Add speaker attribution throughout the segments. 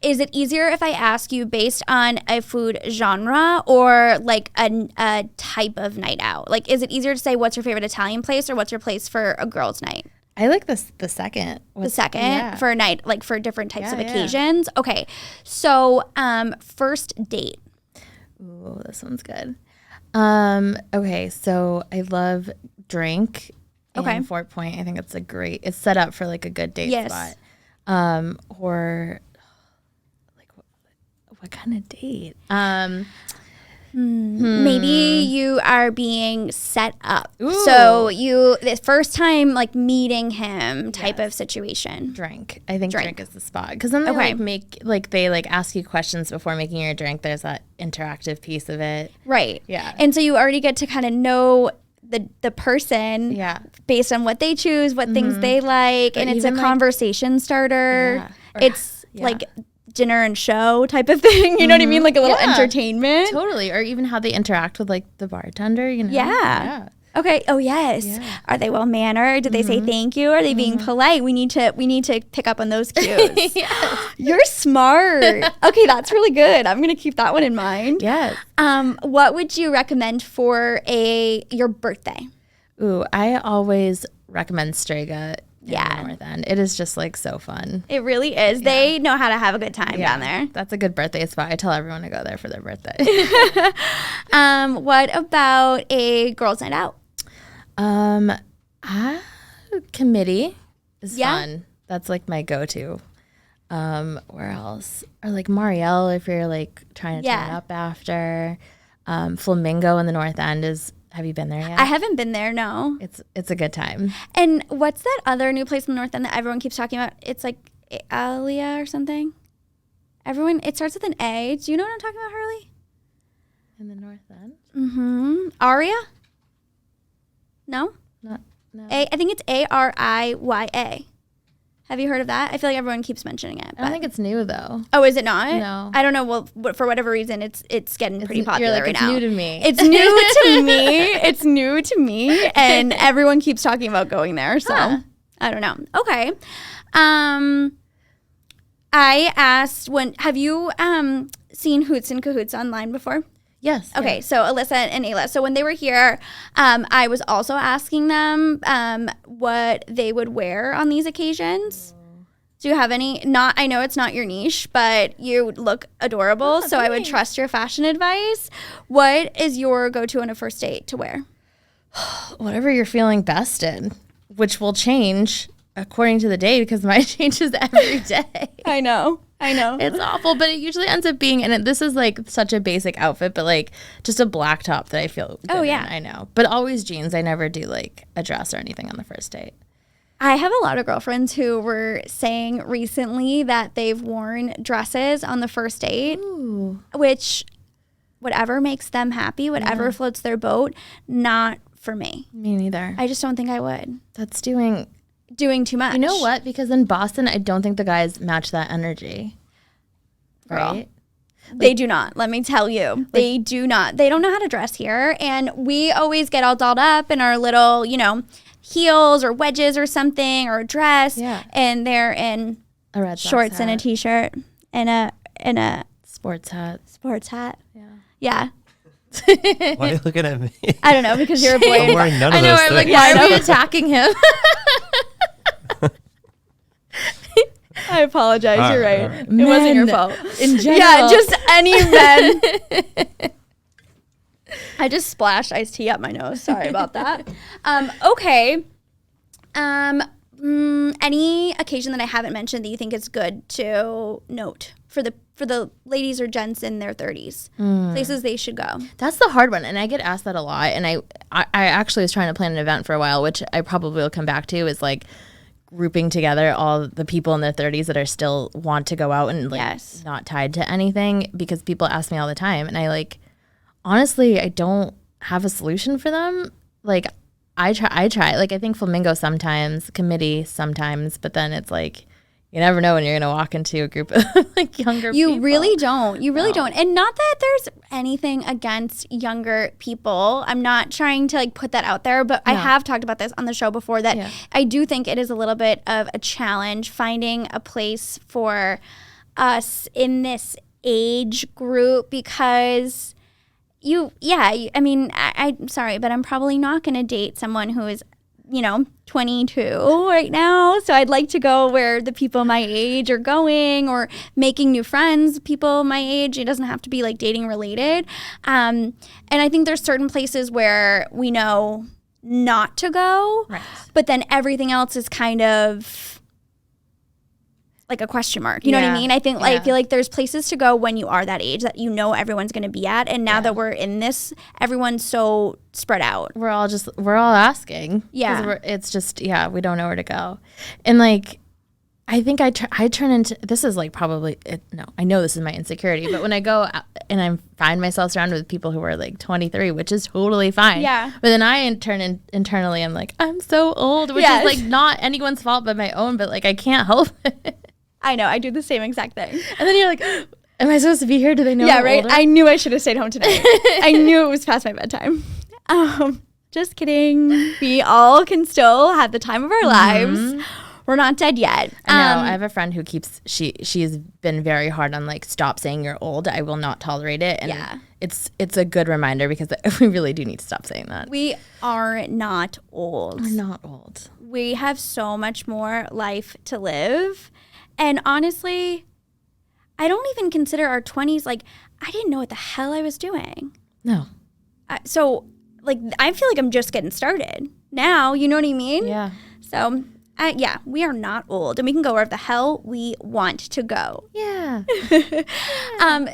Speaker 1: is it easier if I ask you based on a food genre or like a type of night out? Like, is it easier to say what's your favorite Italian place or what's your place for a girls' night?
Speaker 2: I like the second.
Speaker 1: For a night, like for different types of occasions. Yeah. Okay. So, first date.
Speaker 2: Ooh, this one's good. Okay. So I love drink. Okay. In Fort Point. I think it's set up for like a good date spot. Or like what kind of date?
Speaker 1: Maybe you are being set up. Ooh. So the first time like meeting him type of situation.
Speaker 2: Drink. I think drink is the spot. Because then they ask you questions before making your drink. There's that interactive piece of it.
Speaker 1: Right.
Speaker 2: Yeah.
Speaker 1: And so you already get to kind of know the person based on what they choose, what things they like. But and it's a conversation starter. Yeah. It's like dinner and show type of thing, you know what I mean? Like a little entertainment.
Speaker 2: Totally. Or even how they interact with like the bartender, you know?
Speaker 1: Yeah. Okay. Oh yes. Yeah. Are they well mannered? Did they say thank you? Are they being polite? We need to pick up on those cues. Yes. You're smart. Okay, that's really good. I'm gonna keep that one in mind.
Speaker 2: Yes.
Speaker 1: What would you recommend for your birthday?
Speaker 2: Ooh, I always recommend Strega. In the North End. It is just like so fun.
Speaker 1: It really is. Yeah. They know how to have a good time down there.
Speaker 2: That's a good birthday spot. I tell everyone to go there for their birthday.
Speaker 1: What about a girls' night out?
Speaker 2: Committee is fun. That's like my go-to. Where else? Or like Marielle if you're like trying to turn up after. Flamingo in the North End is. Have you been there yet?
Speaker 1: I haven't been there, no.
Speaker 2: It's a good time.
Speaker 1: And what's that other new place in the North End that everyone keeps talking about? It's like Alia or something. It starts with an A. Do you know what I'm talking about, Harley?
Speaker 2: In the North End?
Speaker 1: Mm-hmm. Aria? No?
Speaker 2: No.
Speaker 1: I think it's Ariya. Have you heard of that? I feel like everyone keeps mentioning it.
Speaker 2: I don't think it's new though.
Speaker 1: Oh, is it not?
Speaker 2: No.
Speaker 1: I don't know. Well, for whatever reason, it's getting pretty popular right now.
Speaker 2: It's new to me.
Speaker 1: It's new to me. It's new to me, and everyone keeps talking about going there. So I don't know. Okay. I asked have you seen Hoots and Cahoots online before?
Speaker 2: Yes.
Speaker 1: Okay, so Alyssa and Ayla. So when they were here, I was also asking them what they would wear on these occasions. Do you have any? I know it's not your niche, but you look adorable, so I would trust your fashion advice. What is your go-to on a first date to wear?
Speaker 2: Whatever you're feeling best in, which will change according to the day because mine changes every day.
Speaker 1: I know.
Speaker 2: It's awful, but it usually ends up being, and this is like such a basic outfit, but like just a black top that I feel good in, I know. But always jeans. I never do like a dress or anything on the first date.
Speaker 1: I have a lot of girlfriends who were saying recently that they've worn dresses on the first date, which whatever makes them happy, whatever floats their boat, not for me.
Speaker 2: Me neither.
Speaker 1: I just don't think I would.
Speaker 2: That's doing
Speaker 1: too much.
Speaker 2: You know what? Because in Boston, I don't think the guys match that energy. Right?
Speaker 1: They do not. Let me tell you. They do not. They don't know how to dress here. And we always get all dolled up in our little, heels or wedges or something or a dress. Yeah. And they're in
Speaker 2: a red
Speaker 1: shorts
Speaker 2: hat.
Speaker 1: And a t-shirt and a
Speaker 2: sports hat.
Speaker 1: Yeah. Yeah.
Speaker 3: Why are you looking at me?
Speaker 1: I don't know, because you're a boy.
Speaker 3: I'm wearing none of those things.
Speaker 2: Like, why are we attacking him?
Speaker 1: I apologize. You're right. It wasn't your fault.
Speaker 2: In general.
Speaker 1: Yeah, just any men. I just splashed iced tea up my nose. Sorry about that. Okay. Any occasion that I haven't mentioned that you think is good to note for the ladies or gents in their 30s? Places they should go.
Speaker 2: That's the hard one, and I get asked that a lot. And I actually was trying to plan an event for a while, which I probably will come back to, is like grouping together all the people in their 30s that are still want to go out and not tied to anything, because people ask me all the time, and I honestly I don't have a solution for them. Like I try. Like I think Flamingo sometimes, Committee sometimes, but then it's like you never know when you're gonna walk into a group of like younger people.
Speaker 1: You really don't. You really don't. And not that there's anything against younger people. I'm not trying to put that out there, but I have talked about this on the show before that I do think it is a little bit of a challenge finding a place for us in this age group because I'm sorry, but I'm probably not going to date someone who is, 22 right now. So I'd like to go where the people my age are going, or making new friends, people my age. It doesn't have to be like dating related. And I think there's certain places where we know not to go,
Speaker 2: right,
Speaker 1: but then everything else is kind of like a question mark. You know what I mean? I think I feel like there's places to go when you are that age that everyone's going to be at. And now that we're in this, everyone's so spread out.
Speaker 2: We're all asking.
Speaker 1: Yeah.
Speaker 2: It's just, we don't know where to go. And like, I think I turn into, this is like probably, I know this is my insecurity, but when I go out and I find myself surrounded with people who are like 23, which is totally fine.
Speaker 1: Yeah.
Speaker 2: But then internally, I'm like, I'm so old, which is like not anyone's fault but my own, but like I can't help it.
Speaker 1: I know, I do the same exact thing.
Speaker 2: And then you're like, am I supposed to be here? Do they know?
Speaker 1: Yeah, right.
Speaker 2: Older?
Speaker 1: I knew I should have stayed home today. I knew it was past my bedtime. Just kidding. We all can still have the time of our lives. We're not dead yet.
Speaker 2: I know. I have a friend who she's been very hard on like, stop saying you're old. I will not tolerate it. And it's a good reminder because we really do need to stop saying that.
Speaker 1: We are not old.
Speaker 2: We're not old.
Speaker 1: We have so much more life to live. And honestly, I don't even consider our 20s, like, I didn't know what the hell I was doing.
Speaker 2: No.
Speaker 1: So, like, I feel like I'm just getting started now. You know what I mean?
Speaker 2: Yeah.
Speaker 1: So, we are not old. And we can go wherever the hell we want to go.
Speaker 2: Yeah.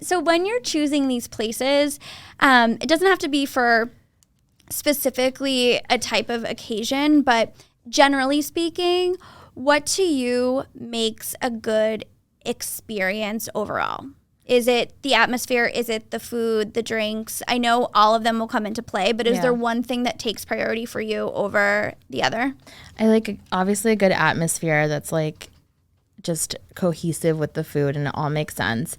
Speaker 1: So, when you're choosing these places, it doesn't have to be for specifically a type of occasion, but generally speaking, what to you makes a good experience overall? Is it the atmosphere? Is it the food, the drinks? I know all of them will come into play, but is there one thing that takes priority for you over the other?
Speaker 2: I like, obviously, a good atmosphere that's like just cohesive with the food and it all makes sense.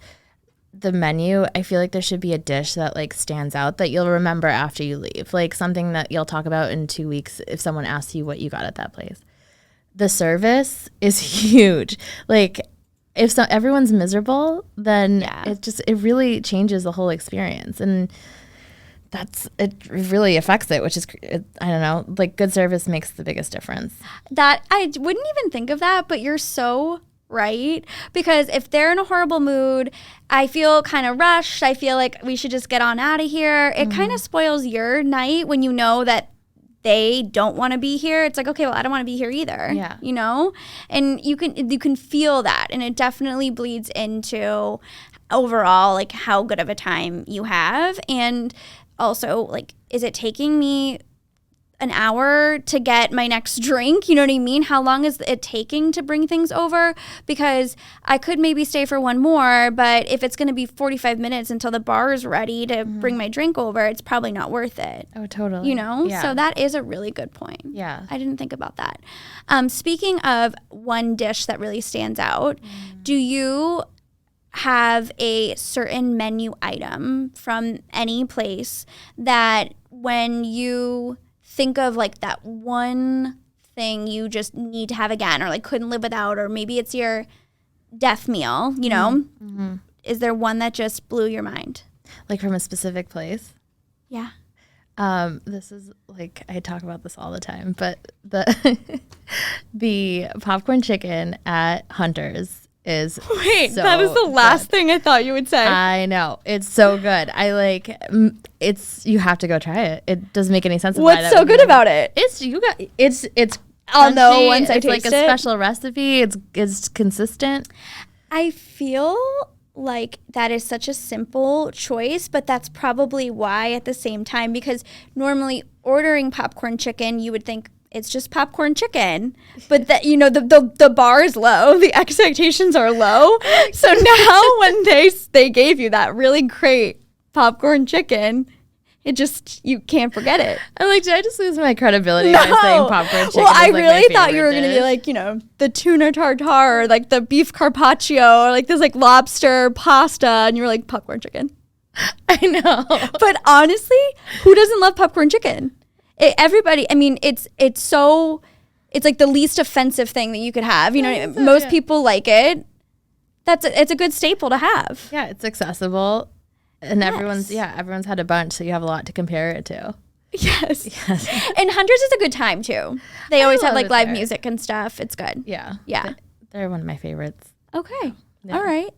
Speaker 2: The menu, I feel like there should be a dish that like stands out that you'll remember after you leave, like something that you'll talk about in 2 weeks if someone asks you what you got at that place. The service is huge. Like, if everyone's miserable, then it really changes the whole experience, and it really affects it. Which is, I don't know, like, good service makes the biggest difference.
Speaker 1: That I wouldn't even think of that, but you're so right, because if they're in a horrible mood, I feel kind of rushed. I feel like we should just get on out of here. It kind of spoils your night when you know that they don't want to be here. It's like, okay, well, I don't want to be here either.
Speaker 2: Yeah.
Speaker 1: You know? And you can feel that, and it definitely bleeds into overall like how good of a time you have. And also, like, is it taking me an hour to get my next drink? You know what I mean? How long is it taking to bring things over? Because I could maybe stay for one more, but if it's going to be 45 minutes until the bar is ready to bring my drink over, it's probably not worth it.
Speaker 2: Oh, totally.
Speaker 1: You know?
Speaker 2: Yeah.
Speaker 1: So that is a really good point.
Speaker 2: Yeah.
Speaker 1: I didn't think about that. Speaking of one dish that really stands out, do you have a certain menu item from any place that when you think of like that one thing you just need to have again, or like couldn't live without, or maybe it's your death meal, you know? Mm-hmm. Is there one that just blew your mind?
Speaker 2: Like from a specific place?
Speaker 1: Yeah.
Speaker 2: This is like, I talk about this all the time, but the popcorn chicken at Hunter's is
Speaker 1: that is the last thing I thought you would say.
Speaker 2: I know, it's so good. I like you have to go try it. It doesn't make any sense.
Speaker 1: What's so good about it?
Speaker 2: It's
Speaker 1: I'll know once I taste
Speaker 2: it. It's like a special recipe. It's consistent.
Speaker 1: I feel like that is such a simple choice, but that's probably why at the same time, because normally ordering popcorn chicken, you would think it's just popcorn chicken, but that, you know, the bar is low, the expectations are low. So now when they gave you that really great popcorn chicken, it just, you can't forget it.
Speaker 2: I'm like, did I just lose my credibility by saying popcorn chicken?
Speaker 1: Well, I really thought you were going to be like, you know, the tuna tartare, or like the beef carpaccio, or like this like lobster pasta, and you were like, popcorn chicken.
Speaker 2: I know.
Speaker 1: But honestly, who doesn't love popcorn chicken? Everybody, I mean, it's like the least offensive thing that you could have. You know, most people like it. it's a good staple to have.
Speaker 2: Yeah, it's accessible, and everyone's had a bunch, so you have a lot to compare it to.
Speaker 1: Yes. And Hundreds is a good time too. They always have like live music and stuff. It's good.
Speaker 2: Yeah.
Speaker 1: Yeah.
Speaker 2: They're one of my favorites.
Speaker 1: Okay. Yeah. All right.